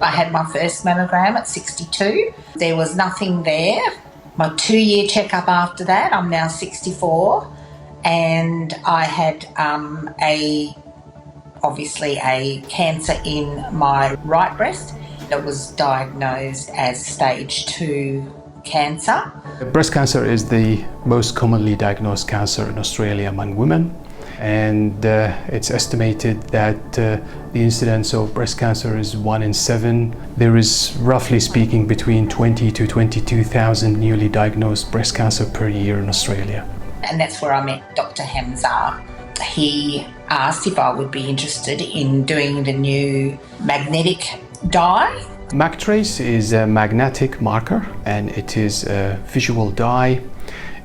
I had my first mammogram at 62. There was nothing there. My 2-year checkup after that, I'm now 64, and I had obviously a cancer in my right breast. It was diagnosed as stage 2 cancer. Breast cancer is the most commonly diagnosed cancer in Australia among women, and it's estimated that the incidence of breast cancer is 1 in 7. There is, roughly speaking, between 20 to 22,000 newly diagnosed breast cancer per year in Australia. And that's where I met Dr. Hamza. He asked if I would be interested in doing the new magnetic dye. MagTrace is a magnetic marker, and it is a visual dye.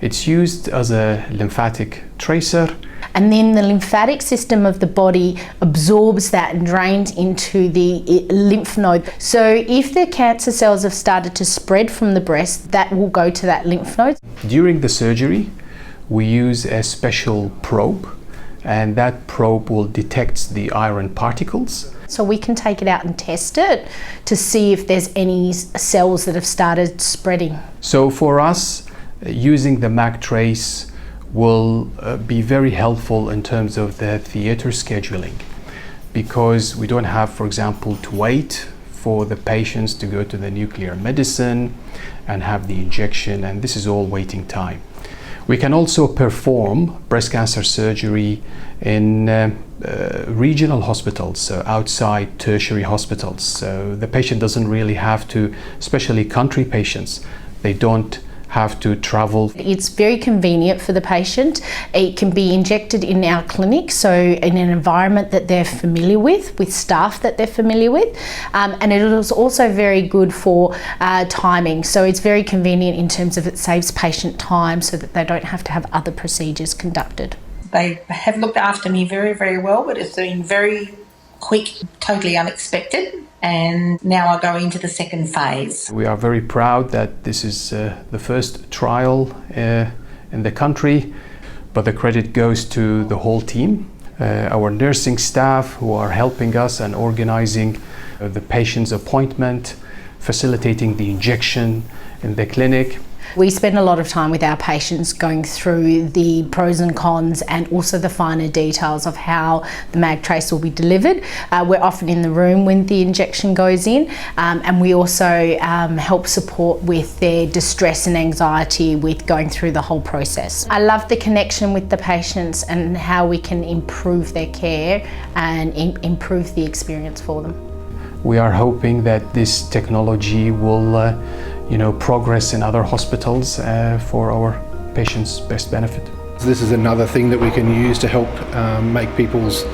It's used as a lymphatic tracer. And then the lymphatic system of the body absorbs that and drains into the lymph node. So if the cancer cells have started to spread from the breast, that will go to that lymph node. During the surgery, we use a special probe, and that probe will detect the iron particles. So we can take it out and test it to see if there's any cells that have started spreading. So for us, using the MagTrace will be very helpful in terms of the theatre scheduling, because we don't have, for example, to wait for the patients to go to the nuclear medicine and have the injection, and this is all waiting time. We can also perform breast cancer surgery in regional hospitals, so outside tertiary hospitals. So the patient doesn't really have to, especially country patients, they don't have to travel. It's very convenient for the patient. It can be injected in our clinic, so in an environment that they're familiar with staff that they're familiar with, and it is also very good for timing. So it's very convenient in terms of it saves patient time so that they don't have to have other procedures conducted. They have looked after me very, very well, but it's been very quick, totally unexpected, and now I go into the second phase. We are very proud that this is the first trial in the country, but the credit goes to the whole team, our nursing staff who are helping us and organizing the patient's appointment, facilitating the injection in the clinic. We spend a lot of time with our patients going through the pros and cons and also the finer details of how the MagTrace will be delivered. We're often in the room when the injection goes in, and we also help support with their distress and anxiety with going through the whole process. I love the connection with the patients and how we can improve their care and improve the experience for them. We are hoping that this technology will progress in other hospitals for our patients' best benefit. This is another thing that we can use to help make people's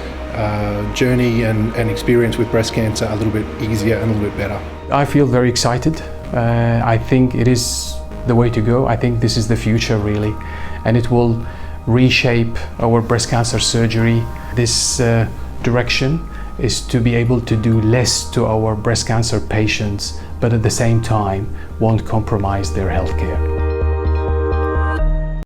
journey and experience with breast cancer a little bit easier and a little bit better. I feel very excited. I think it is the way to go. I think this is the future, really, and it will reshape our breast cancer surgery. This direction is to be able to do less to our breast cancer patients, but at the same time won't compromise their health care.